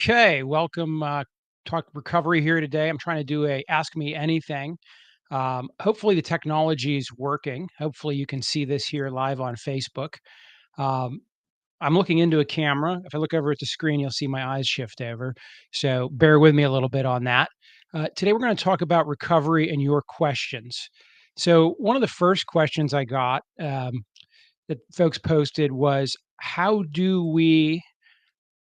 Okay, welcome. Talk recovery here today. I'm trying to do a ask me anything. Hopefully, the technology is working. Hopefully, you can see this here live on Facebook. Um, I'm looking into a camera. If I look over at the screen, you'll see my eyes shift over. So bear with me a little bit on that. Today, we're going to talk about recovery and your questions. So, one of the first questions I got that folks posted was, how do we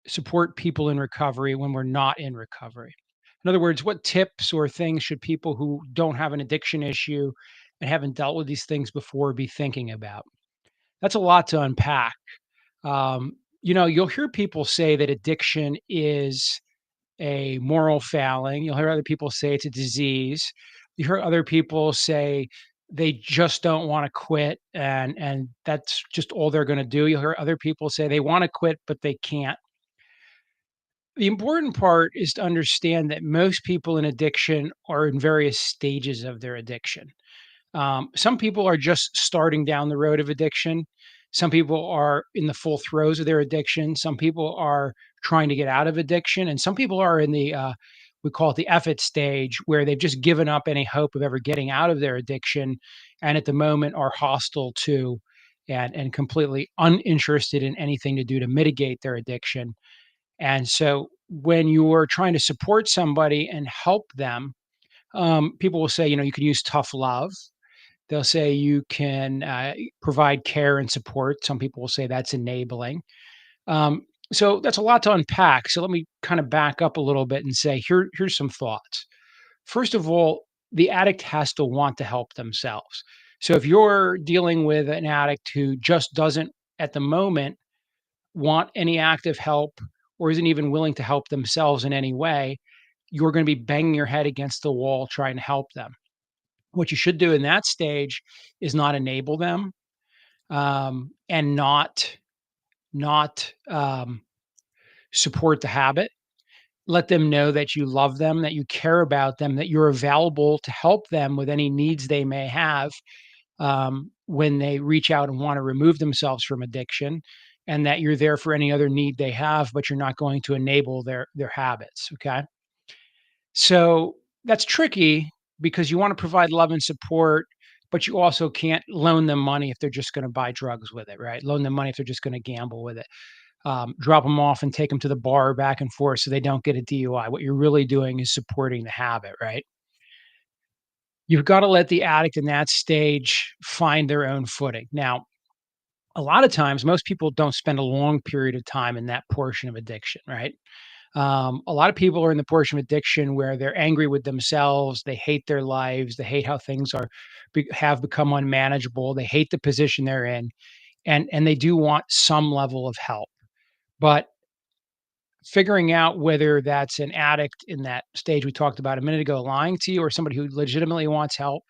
support people in recovery when we're not in recovery? In other words, what tips or things should people who don't have an addiction issue and haven't dealt with these things before be thinking about? That's a lot to unpack. You'll hear people say that addiction is a moral failing. You'll hear other people say it's a disease. You hear other people say they just don't want to quit and that's just all they're going to do. You'll hear other people say they want to quit but they can't. The important part is to understand that most people in addiction are in various stages of their addiction. Some people are just starting down the road of addiction. Some people are in the full throes of their addiction. Some people are trying to get out of addiction. And some people are in we call it the effort stage, where they've just given up any hope of ever getting out of their addiction. And at the moment are hostile to and completely uninterested in anything to do to mitigate their addiction. And so when you're trying to support somebody and help them, people will say, you can use tough love. They'll say you can provide care and support. Some people will say that's enabling. So that's a lot to unpack. So let me kind of back up a little bit and say, here's some thoughts. First of all, the addict has to want to help themselves. So if you're dealing with an addict who just doesn't at the moment want any active help or isn't even willing to help themselves in any way, you're going to be banging your head against the wall trying to help them. What you should do in that stage is not enable them, and not support the habit. Let them know that you love them, that you care about them, that you're available to help them with any needs they may have, when they reach out and want to remove themselves from addiction, and that you're there for any other need they have, but you're not going to enable their habits. Okay, so that's tricky because you want to provide love and support, but you also can't loan them money if they're just going to buy drugs with it, right? Loan them money if they're just going to gamble with it. Drop them off and take them to the bar back and forth so they don't get a DUI. What you're really doing is supporting the habit, right? You've got to let the addict in that stage find their own footing. Now, a lot of times, most people don't spend a long period of time in that portion of addiction, right? A lot of people are in the portion of addiction where they're angry with themselves, they hate their lives, they hate how things have become unmanageable, they hate the position they're in, and they do want some level of help. But figuring out whether that's an addict in that stage we talked about a minute ago lying to you or somebody who legitimately wants help.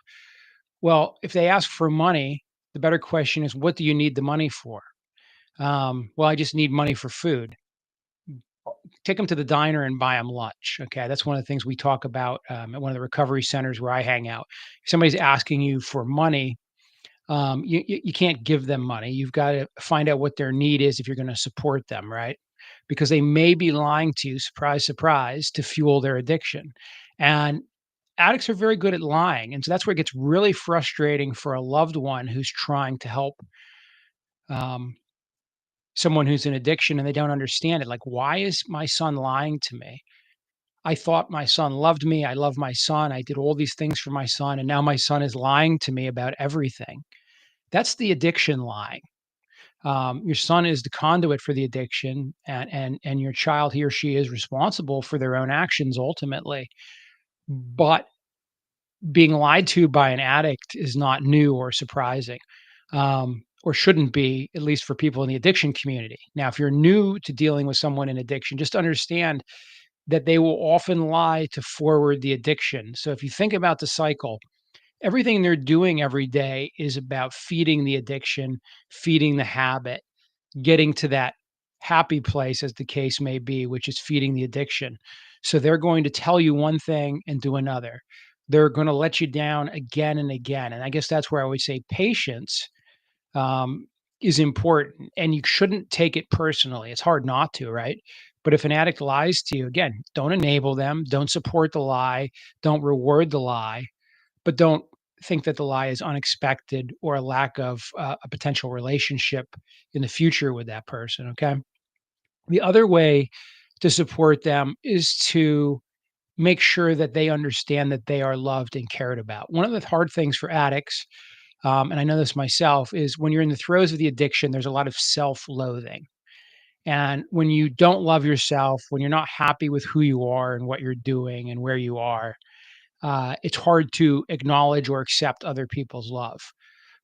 Well, if they ask for money, the better question is, what do you need the money for? Well, I just need money for food. Take them to the diner and buy them lunch. Okay, that's one of the things we talk about at one of the recovery centers where I hang out. If somebody's asking you for money, you can't give them money. You've got to find out what their need is if you're going to support them, right? Because they may be lying to you, surprise, surprise, to fuel their addiction. And addicts are very good at lying, and so that's where it gets really frustrating for a loved one who's trying to help um, someone who's in addiction and they don't understand it. Like, why is my son lying to me? I thought my son loved me. I love my son. I did all these things for my son, and now my son is lying to me about everything. That's the addiction lying. Your son is the conduit for the addiction, and your child, he or she, is responsible for their own actions ultimately. But being lied to by an addict is not new or surprising, or shouldn't be, at least for people in the addiction community. Now, if you're new to dealing with someone in addiction, just understand that they will often lie to forward the addiction. So if you think about the cycle, everything they're doing every day is about feeding the addiction, feeding the habit, getting to that happy place, as the case may be, which is feeding the addiction. So they're going to tell you one thing and do another. They're going to let you down again and again. And I guess that's where I would say patience um, is important, and you shouldn't take it personally. It's hard not to, right? But if an addict lies to you, again, don't enable them, don't support the lie, don't reward the lie, but don't think that the lie is unexpected or a lack of a potential relationship in the future with that person. Okay. The other way to support them is to make sure that they understand that they are loved and cared about. One of the hard things for addicts, and I know this myself, is when you're in the throes of the addiction, there's a lot of self loathing. And when you don't love yourself, when you're not happy with who you are and what you're doing and where you are, it's hard to acknowledge or accept other people's love.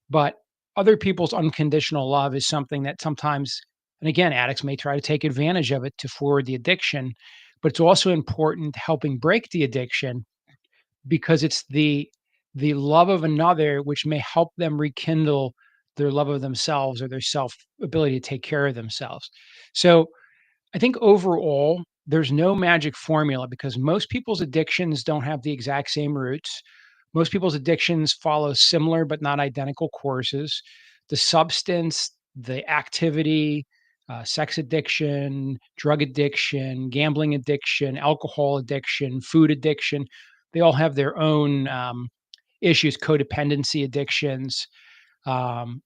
But other people's unconditional love is something that sometimes, and again, addicts may try to take advantage of it to forward the addiction, but it's also important helping break the addiction because it's the love of another which may help them rekindle their love of themselves or their self ability to take care of themselves. So I think overall, there's no magic formula because most people's addictions don't have the exact same roots. Most people's addictions follow similar but not identical courses. The substance, the activity, sex addiction, drug addiction, gambling addiction, alcohol addiction, food addiction, they all have their own issues, codependency addictions. Um,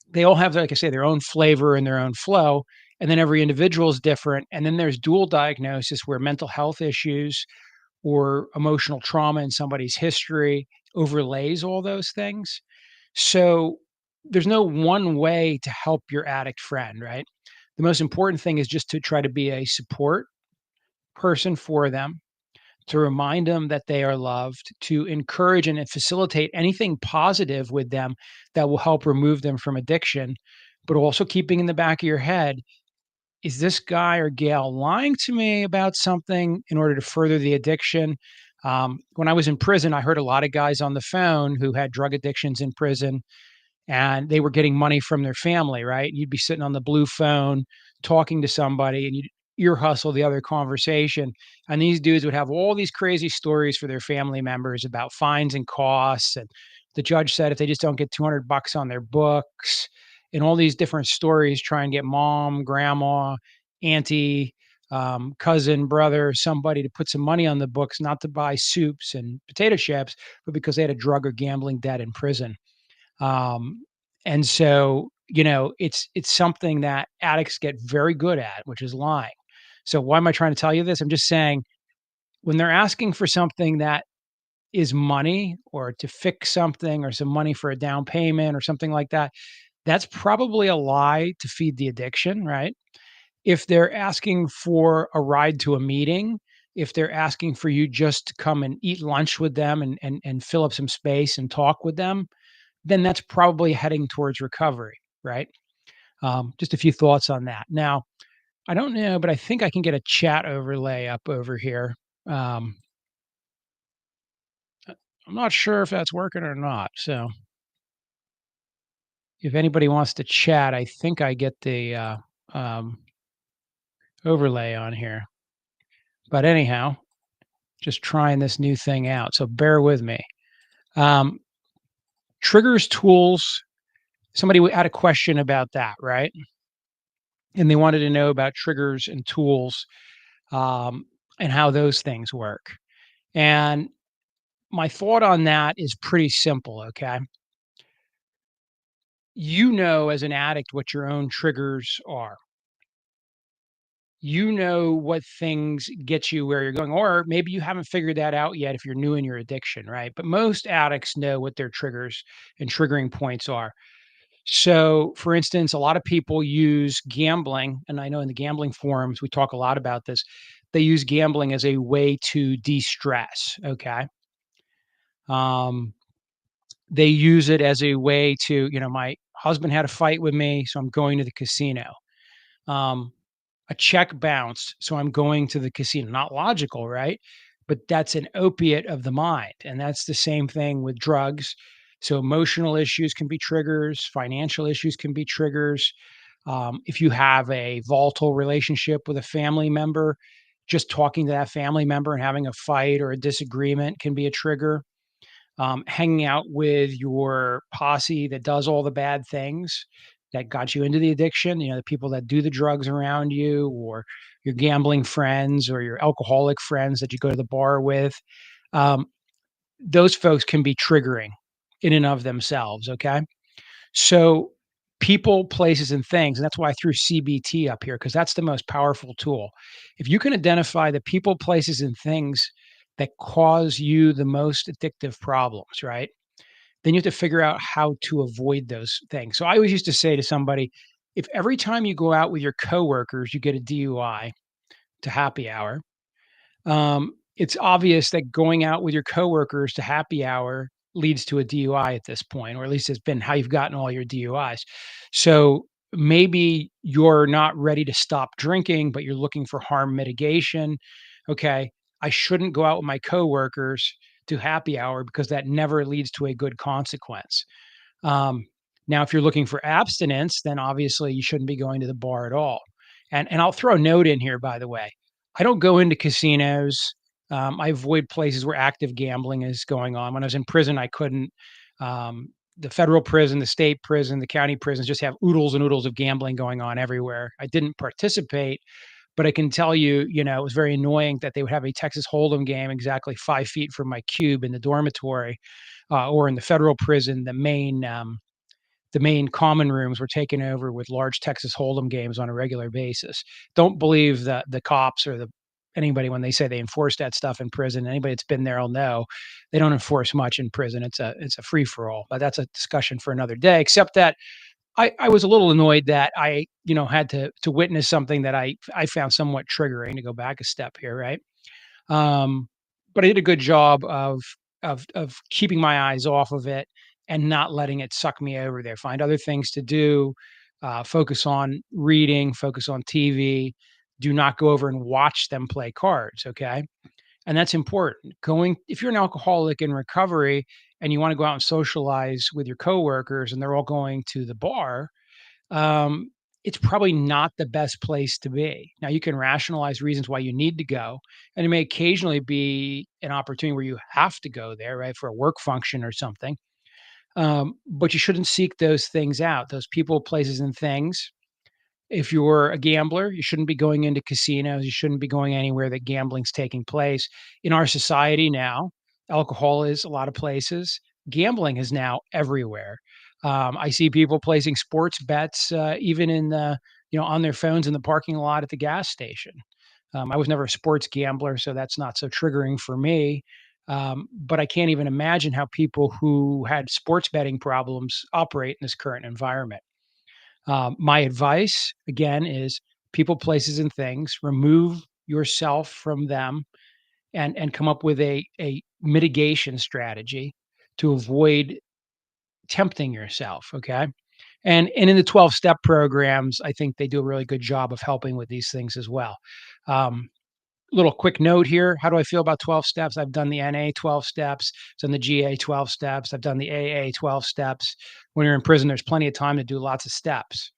they all have, like I say, their own flavor and their own flow, and then every individual is different, and then there's dual diagnosis where mental health issues or emotional trauma in somebody's history overlays all those things. So, there's no one way to help your addict friend, right? The most important thing is just to try to be a support person for them, to remind them that they are loved, to encourage and facilitate anything positive with them that will help remove them from addiction, but also keeping in the back of your head, is this guy or gal lying to me about something in order to further the addiction? When I was in prison, I heard a lot of guys on the phone who had drug addictions in prison and they were getting money from their family, right? You'd be sitting on the blue phone talking to somebody and you'd ear hustle the other conversation. And these dudes would have all these crazy stories for their family members about fines and costs. And the judge said if they just don't get 200 bucks on their books and all these different stories, try and get mom, grandma, auntie, cousin, brother, somebody to put some money on the books, not to buy soups and potato chips, but because they had a drug or gambling debt in prison. And so, it's something that addicts get very good at, which is lying. So why am I trying to tell you this? I'm just saying when they're asking for something that is money or to fix something or some money for a down payment or something like that, that's probably a lie to feed the addiction, right? If they're asking for a ride to a meeting, if they're asking for you just to come and eat lunch with them and fill up some space and talk with them, then that's probably heading towards recovery, right? Just a few thoughts on that. Now, I don't know, but I think I can get a chat overlay up over here. Um, I'm not sure if that's working or not. So if anybody wants to chat, I think I get the um, overlay on here. But anyhow, just trying this new thing out. So bear with me. Um, triggers, tools. Somebody had a question about that, right? And they wanted to know about triggers and tools um, and how those things work. And my thought on that is pretty simple. Okay. You know, as an addict, what your own triggers are. You know what things get you where you're going, or maybe you haven't figured that out yet if you're new in your addiction, right? But most addicts know what their triggers and triggering points are. So, for instance, a lot of people use gambling, and I know in the gambling forums we talk a lot about this. They use gambling as a way to de-stress. Okay. Um, they use it as a way to, my husband had a fight with me, so I'm going to the casino. Um, a check bounced, so I'm going to the casino. Not logical, right? But that's an opiate of the mind. And that's the same thing with drugs. So emotional issues can be triggers, financial issues can be triggers. If you have a volatile relationship with a family member, just talking to that family member and having a fight or a disagreement can be a trigger. Hanging out with your posse that does all the bad things that got you into the addiction, the people that do the drugs around you, or your gambling friends, or your alcoholic friends that you go to the bar with. Um, those folks can be triggering in and of themselves, okay? So, people, places, and things, and that's why I threw CBT up here because that's the most powerful tool. If you can identify the people, places, and things that cause you the most addictive problems, right? Then you have to figure out how to avoid those things. So I always used to say to somebody, if every time you go out with your coworkers, you get a DUI to happy hour, it's obvious that going out with your coworkers to happy hour leads to a DUI at this point, or at least it's been how you've gotten all your DUIs. So maybe you're not ready to stop drinking, but you're looking for harm mitigation. Okay, I shouldn't go out with my coworkers to happy hour because that never leads to a good consequence. Um, Now, if you're looking for abstinence, then obviously you shouldn't be going to the bar at all. And I'll throw a note in here, by the way. I don't go into casinos. I avoid places where active gambling is going on. When I was in prison, I couldn't. Um, the federal prison, the state prison, the county prisons just have oodles and oodles of gambling going on everywhere. I didn't participate, but I can tell you, it was very annoying that they would have a Texas Hold'em game exactly 5 feet from my cube in the dormitory, or in the federal prison, the main common rooms were taken over with large Texas Hold'em games on a regular basis. Don't believe the cops or anybody when they say they enforce that stuff in prison. Anybody that's been there will know they don't enforce much in prison. It's a free for all. But that's a discussion for another day. Except that I was a little annoyed that I had to witness something that I found somewhat triggering. To go back a step here, right? Um, but I did a good job of keeping my eyes off of it and not letting it suck me over there. Find other things to do, focus on reading, focus on TV. Do not go over and watch them play cards, okay? And that's important. Going If you're an alcoholic in recovery and you wanna go out and socialize with your coworkers and they're all going to the bar, um, it's probably not the best place to be. Now, you can rationalize reasons why you need to go, and it may occasionally be an opportunity where you have to go there, right, for a work function or something. But you shouldn't seek those things out, those people, places, and things. If you're a gambler, you shouldn't be going into casinos. You shouldn't be going anywhere that gambling's taking place. In our society now, alcohol is a lot of places. Gambling is now everywhere. I see people placing sports bets, even on their phones in the parking lot at the gas station. I was never a sports gambler, so that's not so triggering for me. But I can't even imagine how people who had sports betting problems operate in this current environment. My advice, again, is people, places, and things. Remove yourself from them and come up with a mitigation strategy to avoid tempting yourself. Okay. And in the 12-step programs, I think they do a really good job of helping with these things as well. Um, Little quick note here. How do I feel about 12 steps? I've done the NA 12 steps, done the GA 12 steps, I've done the AA 12 steps. When you're in prison, there's plenty of time to do lots of steps.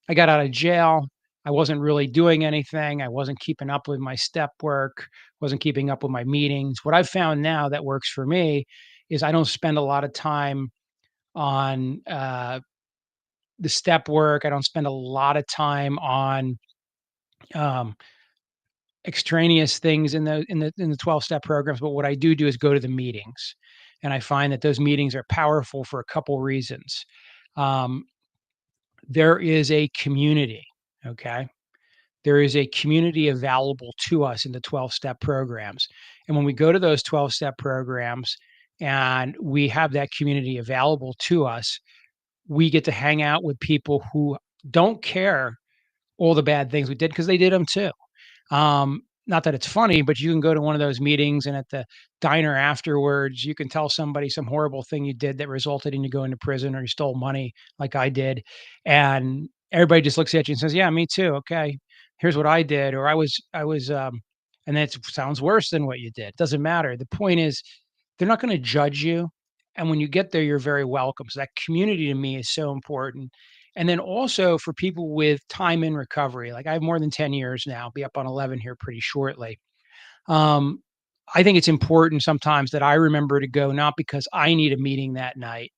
I got out of jail. I wasn't really doing anything. I wasn't keeping up with my step work, wasn't keeping up with my meetings. What I've found now that works for me is I don't spend a lot of time on the step work. I don't spend a lot of time on um, extraneous things in the 12-step programs. But what I do is go to the meetings, and I find that those meetings are powerful for a couple reasons. Um, there is a community. Okay, there is a community available to us in the 12-step programs. And when we go to those 12-step programs and we have that community available to us, we get to hang out with people who don't care all the bad things we did because they did them too. Not that it's funny, but you can go to one of those meetings and at the diner afterwards, you can tell somebody some horrible thing you did that resulted in you going to prison or you stole money like I did. And everybody just looks at you and says, "Yeah, me too. Okay. Here's what I did." Or and that sounds worse than what you did. Doesn't matter. The point is they're not going to judge you. And when you get there, you're very welcome. So that community to me is so important. And then also for people with time in recovery, like I have more than 10 years now, be up on 11 here pretty shortly. Um, I think it's important sometimes that I remember to go, not because I need a meeting that night,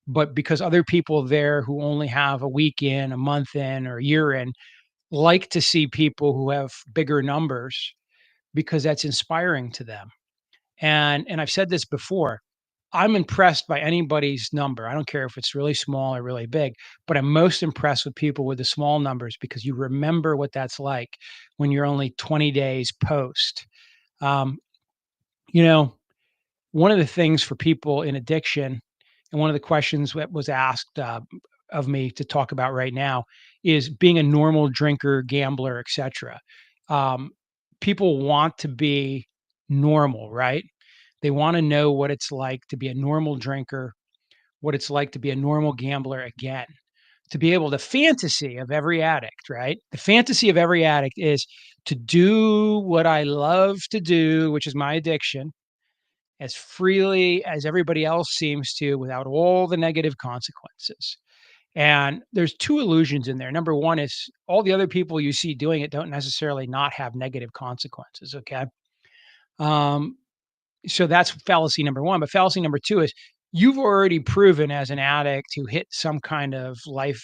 but because other people there who only have a week in, a month in, or a year in like to see people who have bigger numbers because that's inspiring to them. And I've said this before, I'm impressed by anybody's number. I don't care if it's really small or really big, but I'm most impressed with people with the small numbers because you remember what that's like when you're only 20 days post. Um, you know, one of the things for people in addiction, and one of the questions that was asked of me to talk about right now is being a normal drinker, gambler, etc. Um, People want to be normal, right? They want to know what it's like to be a normal drinker, what it's like to be a normal gambler again, to be able the fantasy of every addict, right? The fantasy of every addict is to do what I love to do, which is my addiction, as freely as everybody else seems to without all the negative consequences. And there's two illusions in there. Number one is all the other people you see doing it don't necessarily not have negative consequences. Okay. Um, so that's fallacy number one. But fallacy number two is you've already proven as an addict who hit some kind of life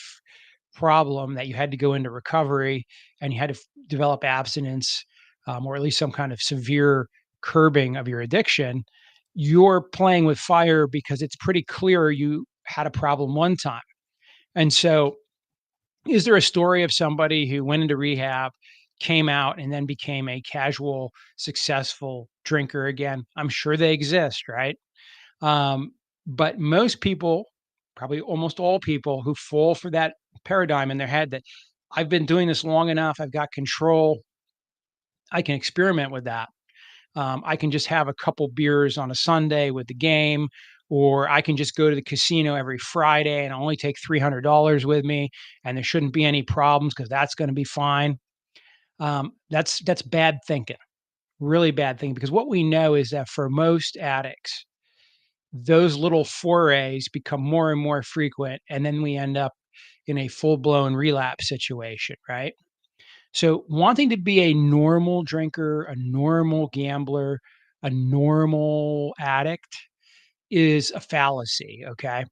problem that you had to go into recovery and you had to develop abstinence, or at least some kind of severe curbing of your addiction. You're playing with fire because it's pretty clear you had a problem one time. And so, is there a story of somebody who went into rehab, came out, and then became a casual, successful drinker again? I'm sure they exist, right? Um, but most people, probably almost all people who fall for that paradigm in their head that I've been doing this long enough, I've got control, I can experiment with that. I can just have a couple beers on a Sunday with the game, or I can just go to the casino every Friday and only take $300 with me, and there shouldn't be any problems because that's going to be fine. That's bad thinking, really bad thinking. Because what we know is that for most addicts, those little forays become more and more frequent, and then we end up in a full blown relapse situation, right? So, wanting to be a normal drinker, a normal gambler, a normal addict is a fallacy, okay?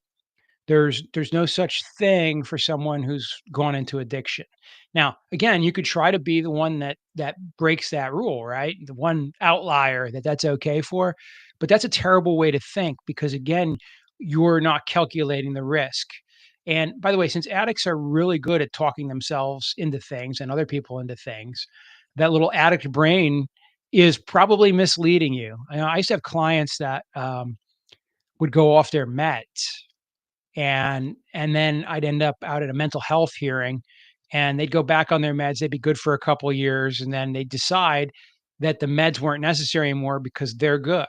There's no such thing for someone who's gone into addiction. Now, again, you could try to be the one that breaks that rule, right? The one outlier that's okay for, but that's a terrible way to think because again, you're not calculating the risk. And by the way, since addicts are really good at talking themselves into things and other people into things, that little addict brain is probably misleading you. I used to have clients that would go off their meds and then I'd end up out at a mental health hearing, and they'd go back on their meds, they'd be good for a couple of years, and then they'd decide that the meds weren't necessary anymore because they're good.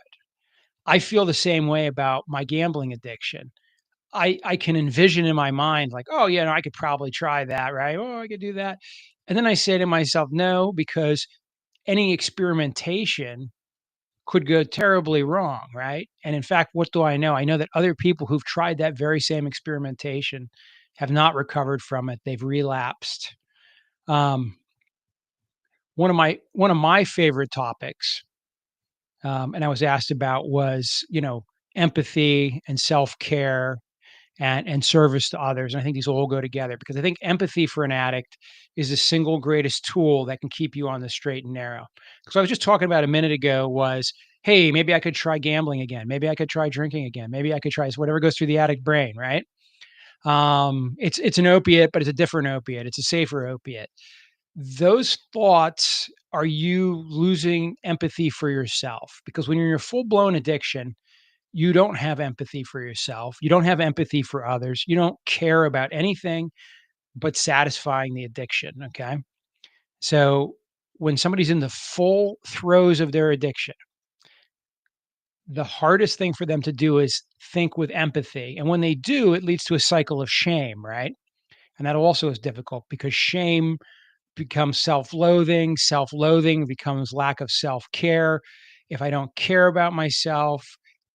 I feel the same way about my gambling addiction. I can envision in my mind like, "Oh, yeah, no, I could probably try that, right? Oh, I could do that." And then I say to myself, "No," because any experimentation could go terribly wrong, right? And in fact, what do I know? I know that other people who've tried that very same experimentation have not recovered from it. They've relapsed. Um, one of my favorite topics, and I was asked about was empathy and self care and service to others. And I think these all go together because I think empathy for an addict is the single greatest tool that can keep you on the straight and narrow. Because I was just talking about a minute ago was, hey, maybe I could try gambling again. Maybe I could try drinking again. Maybe I could try whatever goes through the addict brain, right? It's an opiate, but it's a different opiate. It's a safer opiate. Those thoughts are you losing empathy for yourself because when you're in your full blown addiction, you don't have empathy for yourself. You don't have empathy for others. You don't care about anything but satisfying the addiction. Okay. So when somebody's in the full throes of their addiction, the hardest thing for them to do is think with empathy. And when they do, it leads to a cycle of shame, right? And that also is difficult because shame becomes self-loathing, self-loathing becomes lack of self-care. If I don't care about myself,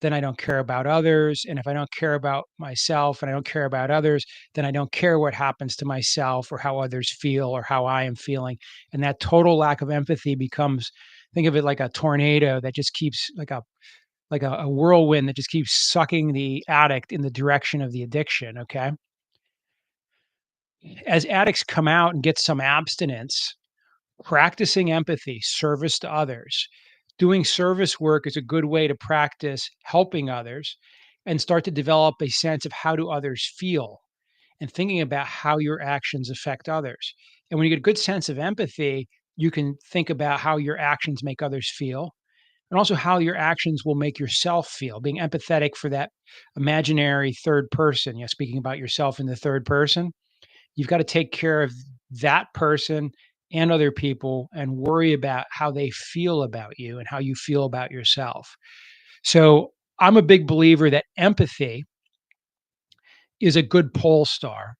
then I don't care about others, and if I don't care about myself and I don't care about others, then I don't care what happens to myself or how others feel or how I am feeling, and that total lack of empathy becomes think of it like a tornado that just keeps like a whirlwind that just keeps sucking the addict in the direction of the addiction, okay? As addicts come out and get some abstinence, practicing empathy, service to others, doing service work is a good way to practice helping others and start to develop a sense of how do others feel and thinking about how your actions affect others. And when you get a good sense of empathy, you can think about how your actions make others feel and also how your actions will make yourself feel, being empathetic for that imaginary third person, speaking about yourself in the third person. You've got to take care of that person and other people and worry about how they feel about you and how you feel about yourself. So I'm a big believer that empathy is a good pole star.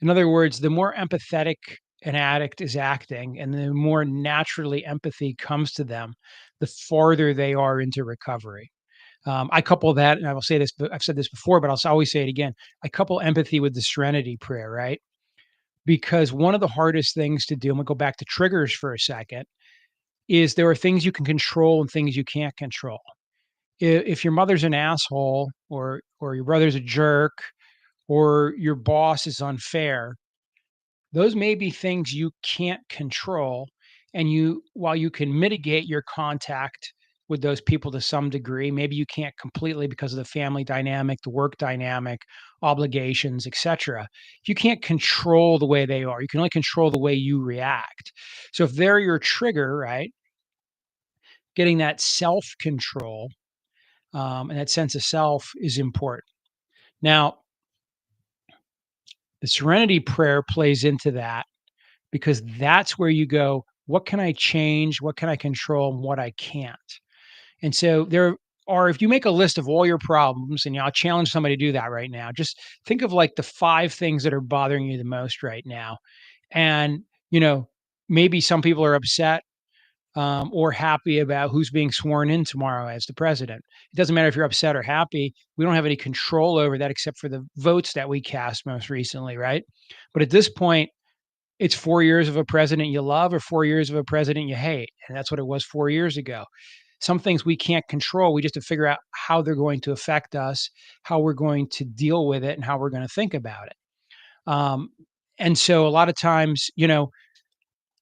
In other words, the more empathetic an addict is acting and the more naturally empathy comes to them, the farther they are into recovery. I couple that, and I will say this, but I've said this before, but I'll always say it again. I couple empathy with the serenity prayer, right? Because one of the hardest things to do, and we'll go back to triggers for a second, is there are things you can control and things you can't control. If your mother's an asshole or your brother's a jerk or your boss is unfair, those may be things you can't control. And while you can mitigate your contact with those people to some degree, maybe you can't completely because of the family dynamic, the work dynamic, obligations, etc. You can't control the way they are. You can only control the way you react. So if they're your trigger, right, getting that self control and that sense of self is important. Now, the serenity prayer plays into that because that's where you go, what can I change? What can I control? And what I can't. And so there are, if you make a list of all your problems, and I'll challenge somebody to do that right now, just think of like the 5 things that are bothering you the most right now. And, you know, maybe some people are upset or happy about who's being sworn in tomorrow as the president. It doesn't matter if you're upset or happy. We don't have any control over that except for the votes that we cast most recently, right? But at this point, it's 4 years of a president you love or 4 years of a president you hate, and that's what it was 4 years ago. Some things we can't control, we just have to figure out how they're going to affect us, how we're going to deal with it, and how we're gonna think about it. Um, and so a lot of times,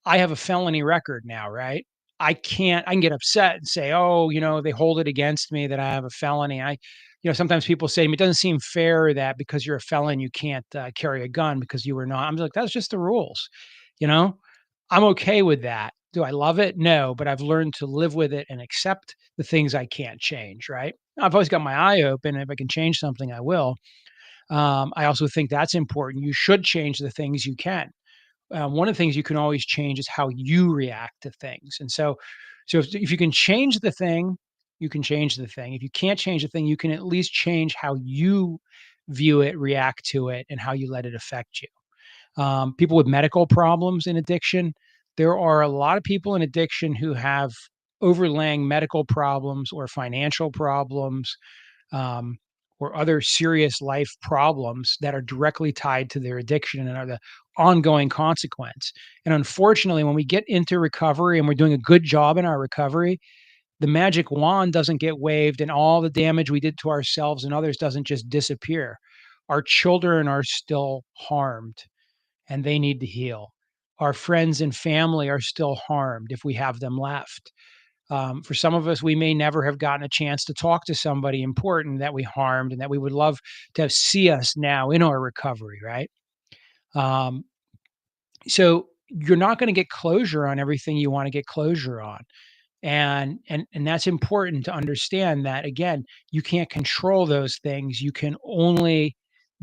I have a felony record now, right? I can get upset and say, "Oh, they hold it against me that I have a felony." Sometimes people say to me, "It doesn't seem fair that because you're a felon, you can't carry a gun because you were not." I'm like, "That's just the rules," you know? I'm okay with that. Do I love it? No, but I've learned to live with it and accept the things I can't change, right? I've always got my eye open. If I can change something, I will. I also think that's important. You should change the things you can. One of the things you can always change is how you react to things. And so if you can change the thing, you can change the thing. If you can't change the thing, you can at least change how you view it, react to it, and how you let it affect you. People with medical problems in addiction, there are a lot of people in addiction who have overlaying medical problems or financial problems um, or other serious life problems that are directly tied to their addiction and are the ongoing consequence. And unfortunately, when we get into recovery and we're doing a good job in our recovery, the magic wand doesn't get waved and all the damage we did to ourselves and others doesn't just disappear. Our children are still harmed and they need to heal. Our friends and family are still harmed if we have them left. For some of us, we may never have gotten a chance to talk to somebody important that we harmed and that we would love to see us now in our recovery, right? Um, so you're not going to get closure on everything you want to get closure on. And that's important to understand that again, you can't control those things. You can only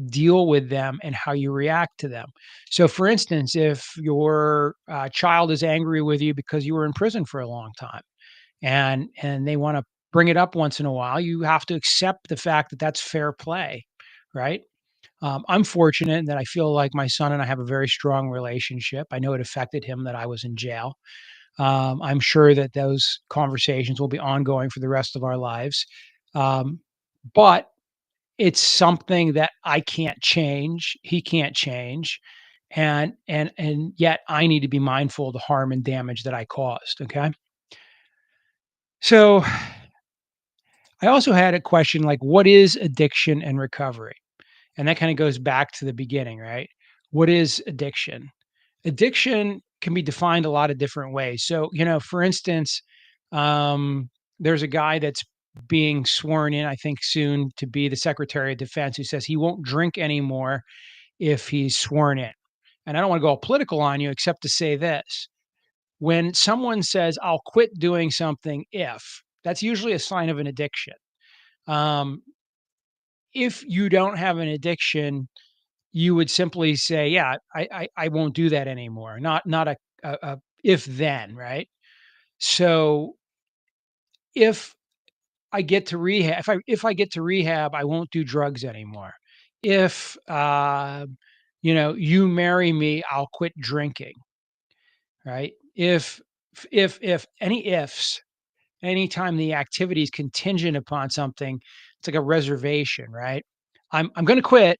deal with them and how you react to them. So, for instance, if your child is angry with you because you were in prison for a long time, and they want to bring it up once in a while, you have to accept the fact that that's fair play, right? I'm fortunate that I feel like my son and I have a very strong relationship. I know it affected him that I was in jail. I'm sure that those conversations will be ongoing for the rest of our lives. Um, but it's something that I can't change, he can't change, and yet I need to be mindful of the harm and damage that I caused, okay? So, I also had a question like, what is addiction and recovery? And that kind of goes back to the beginning, right? What is addiction? Addiction can be defined a lot of different ways. So, for instance, um, there's a guy that's being sworn in, I think, soon to be the Secretary of Defense who says he won't drink anymore if he's sworn in. And I don't want to go all political on you, except to say this: when someone says, I'll quit doing something if, that's usually a sign of an addiction. Um, if you don't have an addiction, you would simply say, "Yeah, I won't do that anymore." Not a if then, right? So if if I get to rehab, I won't do drugs anymore. If you marry me, I'll quit drinking, right? If any ifs, anytime the activity is contingent upon something, it's like a reservation, right? I'm going to quit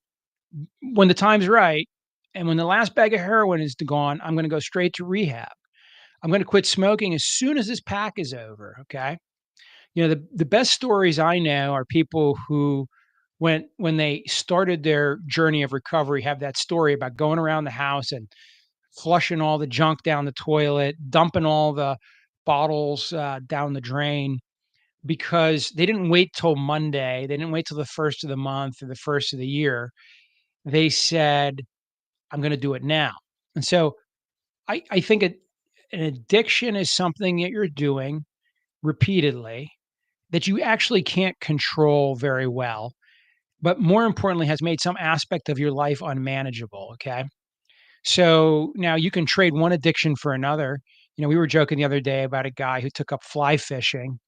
when the time's right, and when the last bag of heroin is gone, I'm gonna go straight to rehab. I'm gonna quit smoking as soon as this pack is over, okay? The best stories I know are people who when they started their journey of recovery have that story about going around the house and flushing all the junk down the toilet, dumping all the bottles, down the drain because they didn't wait till Monday, they didn't wait till the 1st of the month or the 1st of the year. They said, I'm gonna do it now. And so I think an addiction is something that you're doing repeatedly that you actually can't control very well, but more importantly, has made some aspect of your life unmanageable. Okay. So now you can trade one addiction for another. We were joking the other day about a guy who took up fly fishing.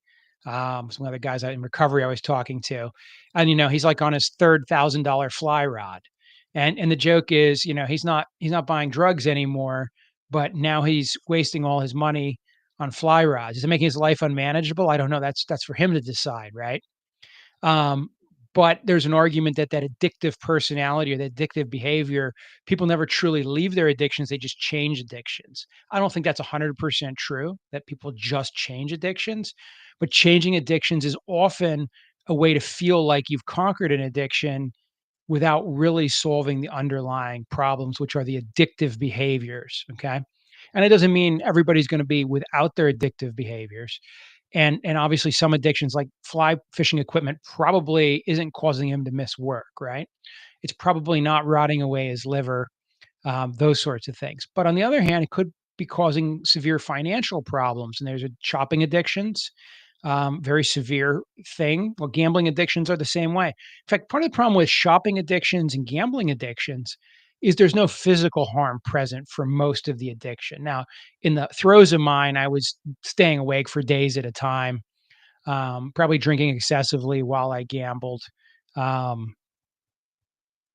Some other guys out in recovery I was talking to, and he's like on his third $1,000 fly rod, and the joke is, he's not buying drugs anymore, but now he's wasting all his money on fly rods. Is it making his life unmanageable? I don't know. That's for him to decide, right? Um, but there's an argument that that addictive personality or that addictive behavior, people never truly leave their addictions. They just change addictions. I don't think that's 100% true that people just change addictions, but changing addictions is often a way to feel like you've conquered an addiction without really solving the underlying problems, which are the addictive behaviors. Okay. And it doesn't mean everybody's going to be without their addictive behaviors. And obviously some addictions like fly fishing equipment probably isn't causing him to miss work, right? It's probably not rotting away his liver, those sorts of things. But on the other hand, it could be causing severe financial problems. And there's a shopping addictions, very severe thing. Well, gambling addictions are the same way. In fact, part of the problem with shopping addictions and gambling addictions is there's no physical harm present for most of the addiction. Now, in the throes of mine, I was staying awake for days at a time, probably drinking excessively while I gambled. Um,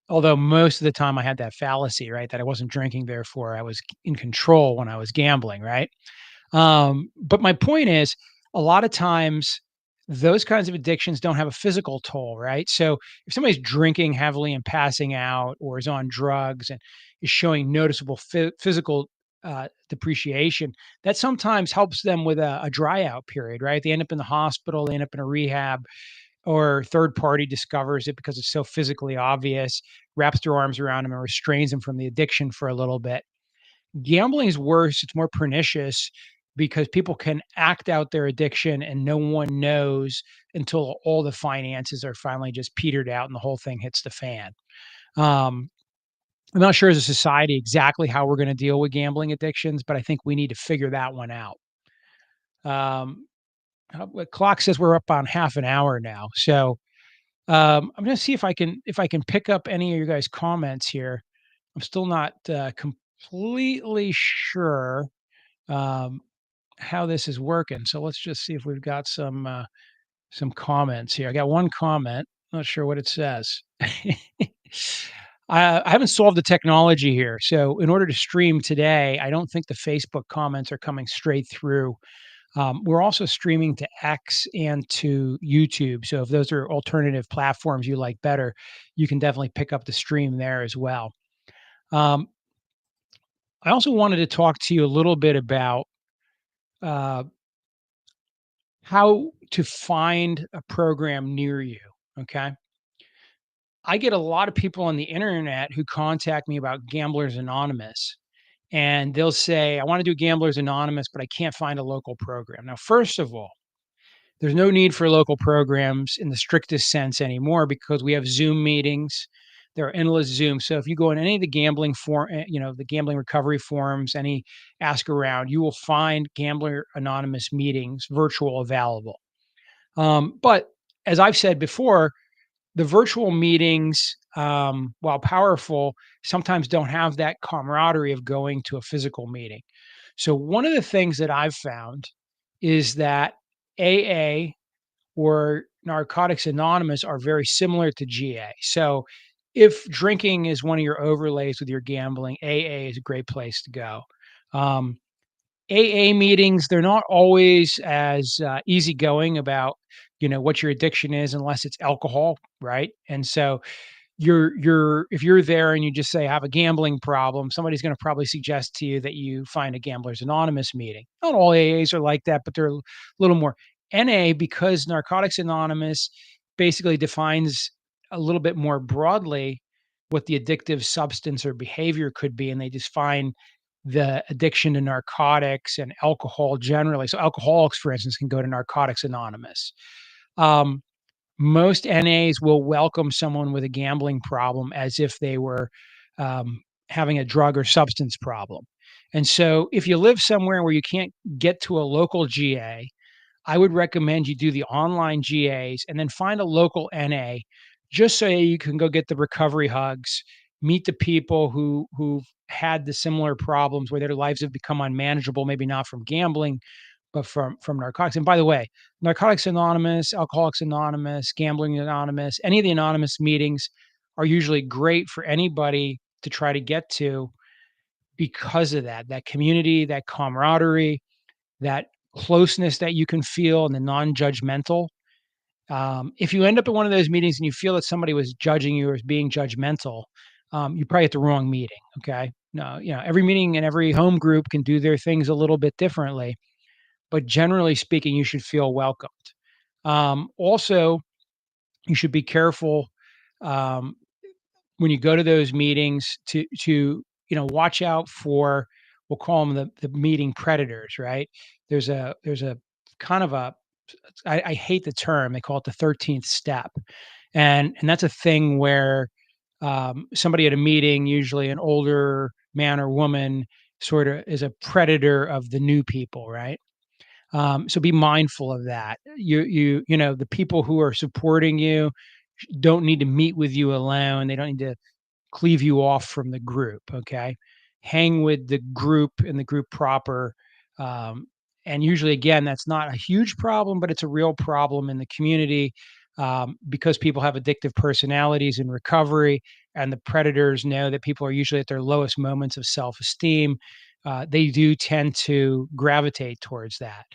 Although most of the time I had that fallacy, right? That I wasn't drinking, therefore I was in control when I was gambling, right? But my point is, a lot of times those kinds of addictions don't have a physical toll, right? So if somebody's drinking heavily and passing out, or is on drugs and is showing noticeable physical depreciation, that sometimes helps them with a dry out period, right? They end up in the hospital, they end up in a rehab, or third party discovers it because it's so physically obvious, wraps their arms around them and restrains them from the addiction for a little bit. Gambling is worse, it's more pernicious because people can act out their addiction and no one knows until all the finances are finally just petered out and the whole thing hits the fan. Um, I'm not sure as a society exactly how we're gonna deal with gambling addictions, but I think we need to figure that one out. Um, the clock says we're up on half an hour now, so, I'm gonna see if I can pick up any of your guys' comments here. I'm still not, completely sure, um, how this is working. So let's just see if we've got some comments here. I got one comment. Not sure what it says. I haven't solved the technology here. So in order to stream today, I don't think the Facebook comments are coming straight through. We're also streaming to X and to YouTube. So if those are alternative platforms you like better, you can definitely pick up the stream there as well. Um, I also wanted to talk to you a little bit about uh, how to find a program near you, okay? I get a lot of people on the internet who contact me about Gamblers Anonymous, and they'll say, "I wanna do Gamblers Anonymous, but I can't find a local program." Now, first of all, there's no need for local programs in the strictest sense anymore because we have Zoom meetings. There are endless Zoom. So if you go in any of the gambling the gambling recovery forums, any ask around, you will find Gambler Anonymous meetings virtual available. But as I've said before, the virtual meetings, while powerful, sometimes don't have that camaraderie of going to a physical meeting. So one of the things that I've found is that AA or Narcotics Anonymous are very similar to GA. So if drinking is one of your overlays with your gambling, AA is a great place to go. Um, AA meetings, they're not always as easygoing about, what your addiction is unless it's alcohol, right? And so you're if you're there and you just say, "I have a gambling problem," somebody's gonna probably suggest to you that you find a Gamblers Anonymous meeting. Not all AAs are like that, but they're a little more. NA, because Narcotics Anonymous basically defines a little bit more broadly what the addictive substance or behavior could be, and they just find the addiction to narcotics and alcohol generally. So alcoholics, for instance, can go to Narcotics Anonymous. Um, Most NAs will welcome someone with a gambling problem as if they were, having a drug or substance problem. And so if you live somewhere where you can't get to a local GA, I would recommend you do the online GAs and then find a local NA just so you can go get the recovery hugs, meet the people who've had the similar problems where their lives have become unmanageable, maybe not from gambling, but from narcotics. And by the way, Narcotics Anonymous, Alcoholics Anonymous, Gambling Anonymous, any of the anonymous meetings are usually great for anybody to try to get to because of that community, that camaraderie, that closeness that you can feel and the non-judgmental. If you end up at one of those meetings and you feel that somebody was judging you or is being judgmental, you're probably at the wrong meeting. Okay. No, every meeting and every home group can do their things a little bit differently, but generally speaking, you should feel welcomed. Also, you should be careful um, when you go to those meetings to watch out for, we'll call them the meeting predators, right? There's a kind of a, I hate the term, they call it the 13th step, and that's a thing where somebody at a meeting, usually an older man or woman, sort of is a predator of the new people, right? So be mindful of that. The people who are supporting you don't need to meet with you alone. They don't need to cleave you off from the group. Okay, hang with the group and the group proper. Um, and usually, again, that's not a huge problem, but it's a real problem in the community because people have addictive personalities in recovery, and the predators know that people are usually at their lowest moments of self-esteem. They do tend to gravitate towards that.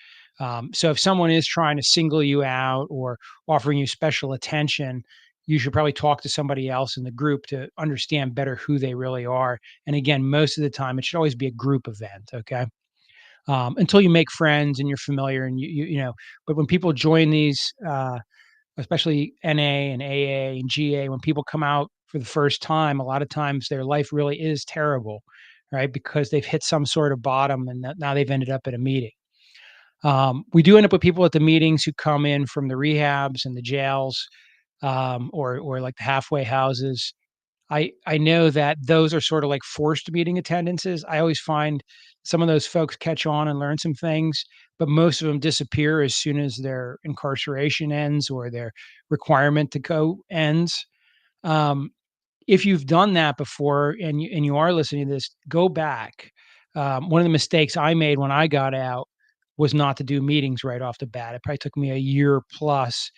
So if someone is trying to single you out or offering you special attention, you should probably talk to somebody else in the group to understand better who they really are. And again, most of the time, it should always be a group event. Okay. Until you make friends and you're familiar and but when people join these, especially NA and AA and GA, when people come out for the first time, a lot of times their life really is terrible, right? Because they've hit some sort of bottom and now they've ended up at a meeting. We do end up with people at the meetings who come in from the rehabs and the jails, or like the halfway houses. I know that those are sort of like forced meeting attendances. I always find some of those folks catch on and learn some things, but most of them disappear as soon as their incarceration ends or their requirement to go ends. Um, if you've done that before and you are listening to this, go back. One of the mistakes I made when I got out was not to do meetings right off the bat. It probably took me a year plus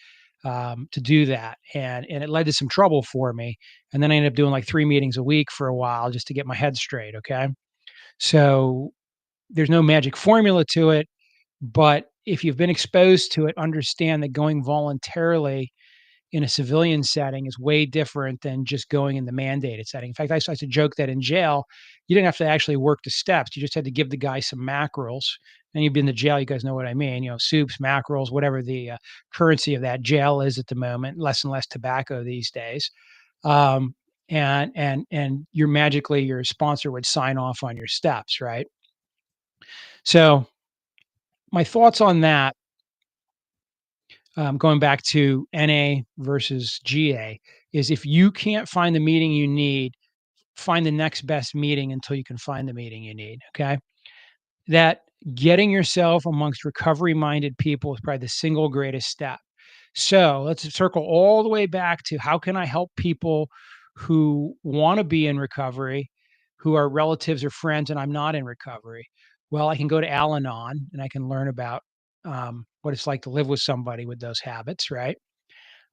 to do that, and it led to some trouble for me. And then I ended up doing like 3 meetings a week for a while just to get my head straight. Okay, so there's no magic formula to it, but if you've been exposed to it, understand that going voluntarily in a civilian setting is way different than just going in the mandated setting. In fact, I used to joke that in jail, you didn't have to actually work the steps. You just had to give the guy some mackerels and you've been to jail, you guys know what I mean, soups, mackerels, whatever the, currency of that jail is at the moment, less and less tobacco these days. Um, and your sponsor would sign off on your steps, right? So, my thoughts on that, going back to NA versus GA, is if you can't find the meeting you need, find the next best meeting until you can find the meeting you need, okay? That getting yourself amongst recovery-minded people is probably the single greatest step. So, let's circle all the way back to how can I help people who wanna be in recovery, who are relatives or friends, and I'm not in recovery? Well, I can go to Al-Anon, and I can learn about, what it's like to live with somebody with those habits, right?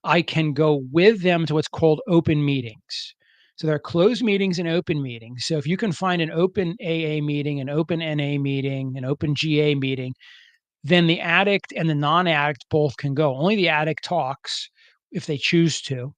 I can go with them to what's called open meetings. So there are closed meetings and open meetings. So if you can find an open AA meeting, an open NA meeting, an open GA meeting, then the addict and the non-addict both can go. Only the addict talks if they choose to,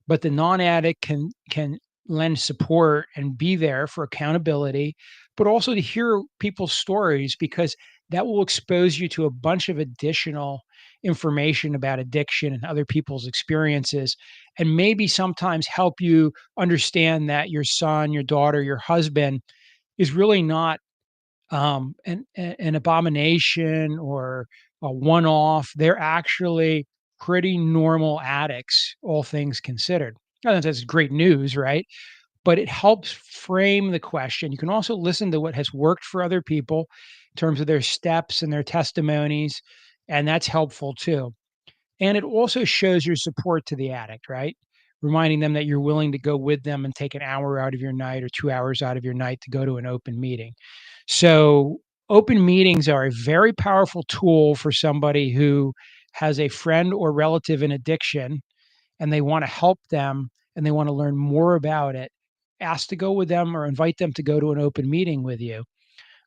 but the non-addict can lend support and be there for accountability, but also to hear people's stories because that will expose you to a bunch of additional information about addiction and other people's experiences, and maybe sometimes help you understand that your son, your daughter, your husband is really not an abomination or a one-off. They're actually pretty normal addicts, all things considered. Now, that's great news, right? But it helps frame the question. You can also listen to what has worked for other people in terms of their steps and their testimonies, and that's helpful too. And it also shows your support to the addict, right? Reminding them that you're willing to go with them and take an hour out of your night or 2 hours out of your night to go to an open meeting. So, open meetings are a very powerful tool for somebody who has a friend or relative in addiction and they want to help them and they want to learn more about it. Ask to go with them or invite them to go to an open meeting with you.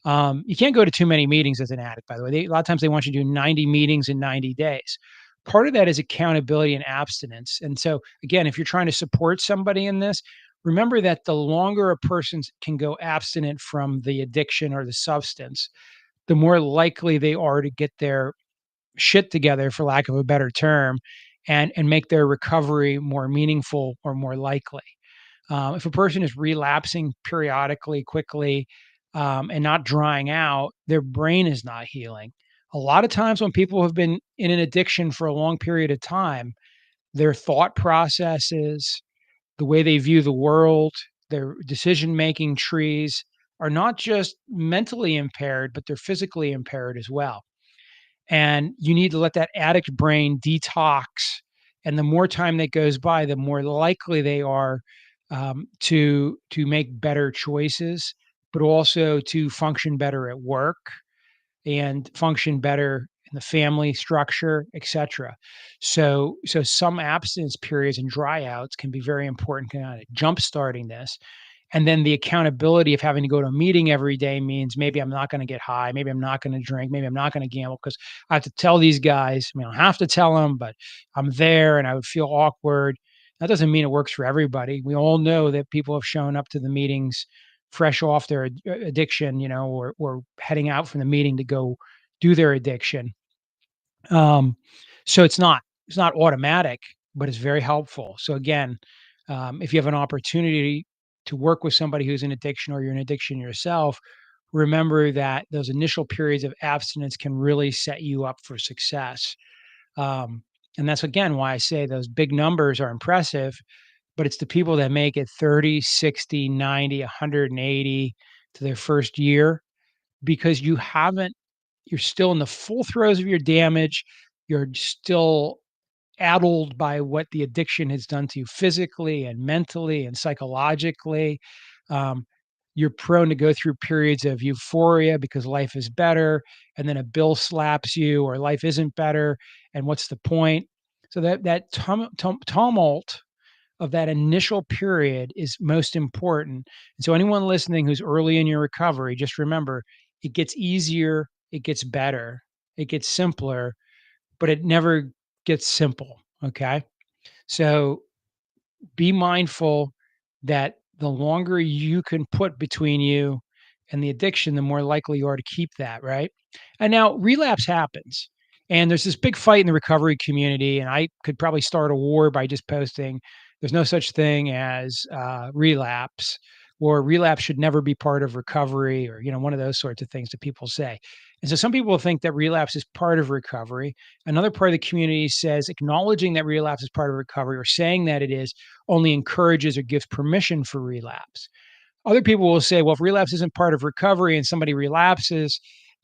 You can't go to too many meetings as an addict, by the way. A lot of times they want you to do 90 meetings in 90 days. Part of that is accountability and abstinence. And so, again, if you're trying to support somebody in this, remember that the longer a person can go abstinent from the addiction or the substance, the more likely they are to get their shit together, for lack of a better term, and make their recovery more meaningful or more likely. If a person is relapsing periodically, quickly, and not drying out, their brain is not healing. A lot of times when people have been in an addiction for a long period of time, their thought processes, the way they view the world, their decision-making trees are not just mentally impaired, but they're physically impaired as well. And you need to let that addict brain detox. And the more time that goes by, the more likely they are to make better choices, but also to function better at work and function better in the family structure, etc. So some abstinence periods and dryouts can be very important, kind of jump starting this. And then the accountability of having to go to a meeting every day means maybe I'm not going to get high, maybe I'm not going to drink, maybe I'm not going to gamble because I have to tell these guys. I mean, I don't have to tell them, but I'm there and I would feel awkward. That doesn't mean it works for everybody. We all know that people have shown up to the meetings fresh off their addiction, or heading out from the meeting to go do their addiction. Um, so it's not automatic, but it's very helpful. So again, if you have an opportunity to work with somebody who's in addiction or you're in addiction yourself, remember that those initial periods of abstinence can really set you up for success. Um, and that's again why I say those big numbers are impressive, but it's the people that make it 30, 60, 90, 180 to their first year because you're still in the full throes of your damage. You're still addled by what the addiction has done to you physically and mentally and psychologically. Um, you're prone to go through periods of euphoria because life is better, and then a bill slaps you, or life isn't better, and what's the point? So that tumult of that initial period is most important. And so anyone listening who's early in your recovery, just remember it gets easier, it gets better, it gets simpler, but it never gets simple. Okay. So be mindful that the longer you can put between you and the addiction, the more likely you are to keep that, right? And now relapse happens. And there's this big fight in the recovery community, and I could probably start a war by just posting there's no such thing as relapse, or relapse should never be part of recovery, or one of those sorts of things that people say. And so some people think that relapse is part of recovery. Another part of the community says acknowledging that relapse is part of recovery, or saying that it is, only encourages or gives permission for relapse. Other people will say, well, if relapse isn't part of recovery and somebody relapses,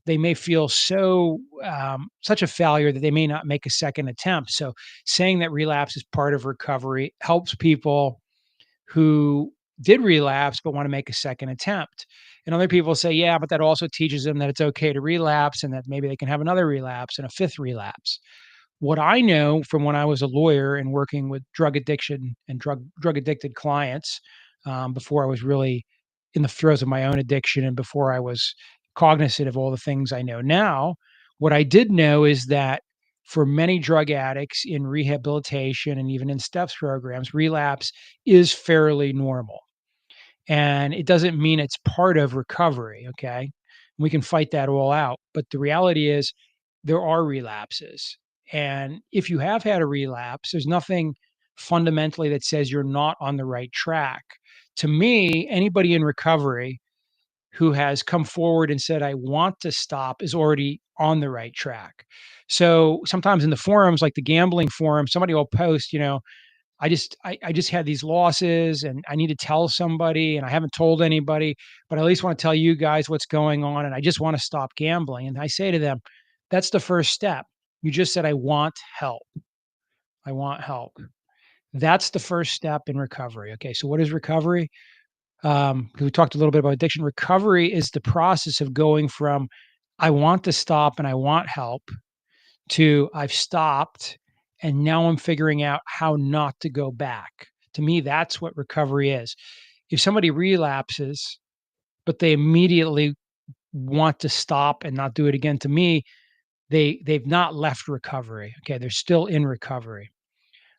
they may feel such a failure that they may not make a second attempt. So saying that relapse is part of recovery helps people who did relapse but want to make a second attempt. And other people say, yeah, but that also teaches them that it's okay to relapse and that maybe they can have another relapse and a fifth relapse. What I know from when I was a lawyer and working with drug addiction and drug addicted clients, before I was really in the throes of my own addiction and before I was cognizant of all the things I know now, what I did know is that for many drug addicts in rehabilitation and even in steps programs, relapse is fairly normal. And it doesn't mean it's part of recovery, okay? We can fight that all out, but the reality is there are relapses. And if you have had a relapse, there's nothing fundamentally that says you're not on the right track. To me, anybody in recovery who has come forward and said, I want to stop, is already on the right track. So sometimes in the forums, like the gambling forum, somebody will post, I just had these losses and I need to tell somebody and I haven't told anybody, but I at least want to tell you guys what's going on and I just want to stop gambling. And I say to them, that's the first step. You just said, I want help. I want help. That's the first step in recovery. Okay. So what is recovery? 'Cause we talked a little bit about addiction. Recovery is the process of going from I want to stop and I want help to I've stopped and now I'm figuring out how not to go back. To me, that's what recovery is. If somebody relapses, but they immediately want to stop and not do it again, to me, they've not left recovery. Okay, they're still in recovery.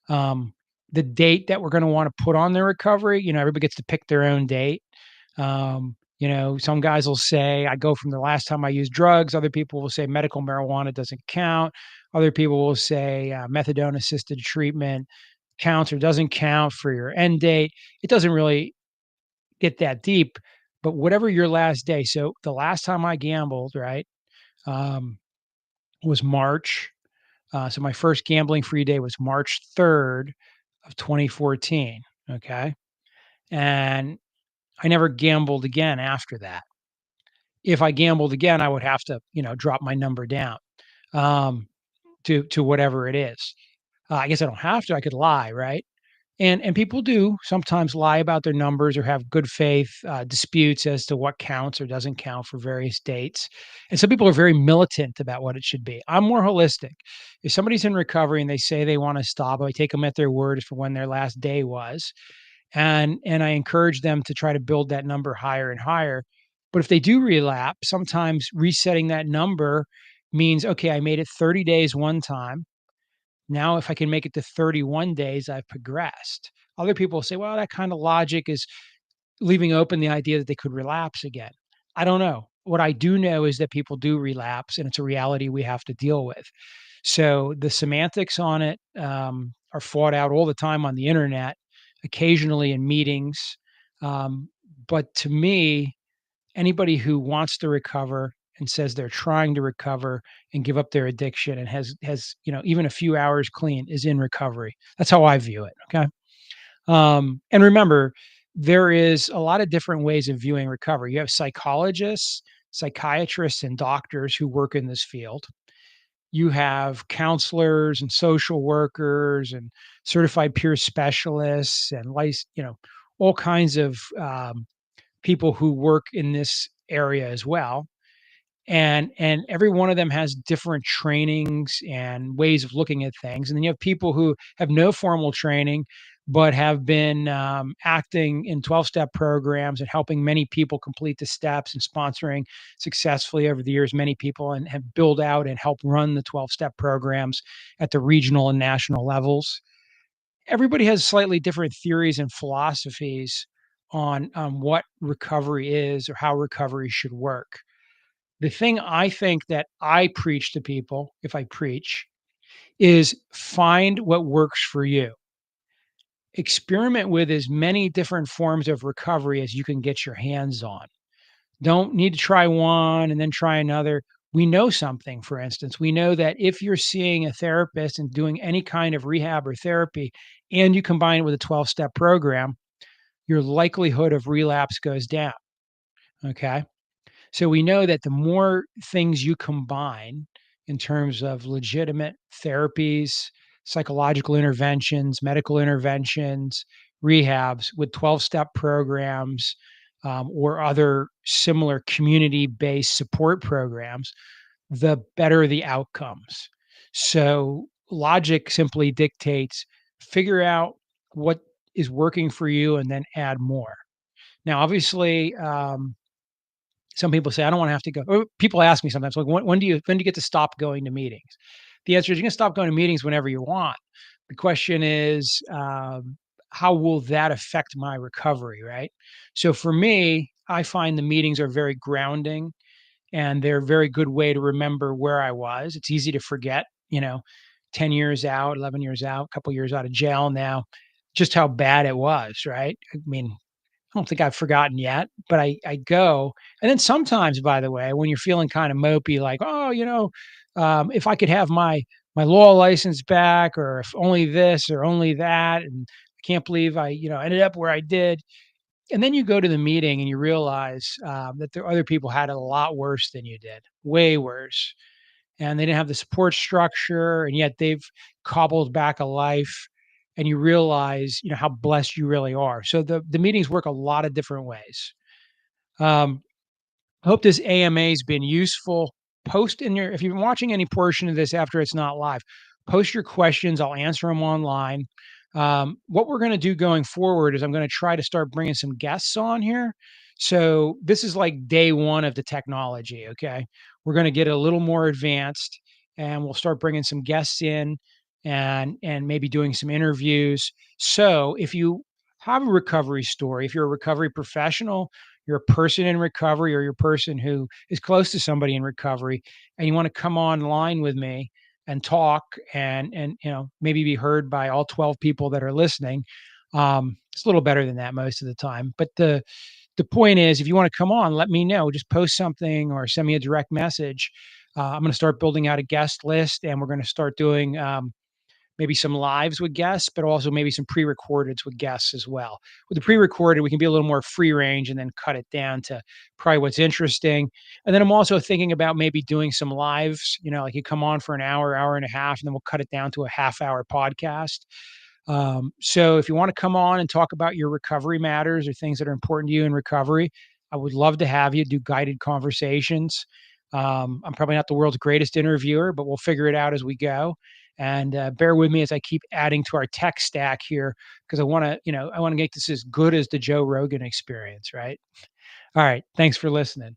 Um, the date that we're going to want to put on their recovery, everybody gets to pick their own date. Some guys will say, I go from the last time I used drugs. Other people will say medical marijuana doesn't count. Other people will say methadone assisted treatment counts or doesn't count for your end date. It doesn't really get that deep, but whatever your last day. So the last time I gambled, right, um, was March. So my first gambling free day was March 3rd of 2014. Okay. And I never gambled again after that. If I gambled again, I would have to, drop my number down, um, to whatever it is. I guess I don't have to, I could lie, right? And people do sometimes lie about their numbers or have good faith, disputes as to what counts or doesn't count for various dates. And some people are very militant about what it should be. I'm more holistic. If somebody's in recovery and they say they wanna stop, I take them at their word for when their last day was, and I encourage them to try to build that number higher and higher. But if they do relapse, sometimes resetting that number means, okay, I made it 30 days one time. Now, if I can make it to 31 days, I've progressed. Other people say, well, that kind of logic is leaving open the idea that they could relapse again. I don't know. What I do know is that people do relapse, and it's a reality we have to deal with. So the semantics on it are fought out all the time on the internet, occasionally in meetings. Um, but to me, anybody who wants to recover and says they're trying to recover and give up their addiction and has even a few hours clean is in recovery. That's how I view it. Okay. And remember, there is a lot of different ways of viewing recovery. You have psychologists, psychiatrists, and doctors who work in this field. You have counselors and social workers and certified peer specialists and all kinds of people who work in this area as well. And every one of them has different trainings and ways of looking at things. And then you have people who have no formal training, but have been acting in 12-step programs and helping many people complete the steps and sponsoring successfully over the years many people and have built out and helped run the 12-step programs at the regional and national levels. Everybody has slightly different theories and philosophies, on what recovery is or how recovery should work. The thing I think that I preach to people, if I preach, is find what works for you. Experiment with as many different forms of recovery as you can get your hands on. Don't need to try one and then try another. We know something, for instance. We know that if you're seeing a therapist and doing any kind of rehab or therapy and you combine it with a 12-step program, your likelihood of relapse goes down. Okay. So we know that the more things you combine in terms of legitimate therapies, psychological interventions, medical interventions, rehabs with 12-step programs, or other similar community-based support programs, the better the outcomes. So logic simply dictates figure out what is working for you and then add more. Now, obviously, some people say, "I don't wanna have to go," or people ask me sometimes, like, "When do you get to stop going to meetings?" The answer is you can stop going to meetings whenever you want. The question is, how will that affect my recovery, right? So for me, I find the meetings are very grounding, and they're a very good way to remember where I was. It's easy to forget, 10 years out, 11 years out, a couple years out of jail now, just how bad it was, right? I mean, I don't think I've forgotten yet, but I go, and then sometimes, by the way, when you're feeling kinda mopey, like, "Oh, if I could have my law license back, or if only this or only that, and I can't believe ended up where I did." And then you go to the meeting and you realize, that the other people had it a lot worse than you did, way worse, and they didn't have the support structure, and yet they've cobbled back a life, and you realize, how blessed you really are. So the meetings work a lot of different ways. Um, I hope this AMA has been useful. Post in your If you're watching any portion of this after it's not live, post your questions. I'll answer them online. What we're going to do going forward is I'm going to try to start bringing some guests on here. So this is like day one of the technology. Okay, we're going to get a little more advanced, and we'll start bringing some guests in, and maybe doing some interviews. So if you have a recovery story, if you're a recovery professional, you're a person in recovery, or you're a person who is close to somebody in recovery, and you want to come online with me and talk, and maybe be heard by all 12 people that are listening. It's a little better than that most of the time, but the point is, if you want to come on, let me know. Just post something or send me a direct message. I'm going to start building out a guest list, and we're going to start doing maybe some lives with guests, but also maybe some pre-recordeds with guests as well. With the pre-recorded, we can be a little more free range and then cut it down to probably what's interesting. And then I'm also thinking about maybe doing some lives, like you come on for an hour, hour and a half, and then we'll cut it down to a half hour podcast. So if you want to come on and talk about your recovery matters or things that are important to you in recovery, I would love to have you do guided conversations. I'm probably not the world's greatest interviewer, but we'll figure it out as we go. And bear with me as I keep adding to our tech stack here, because I want to make this as good as the Joe Rogan experience, right? All right. Thanks for listening.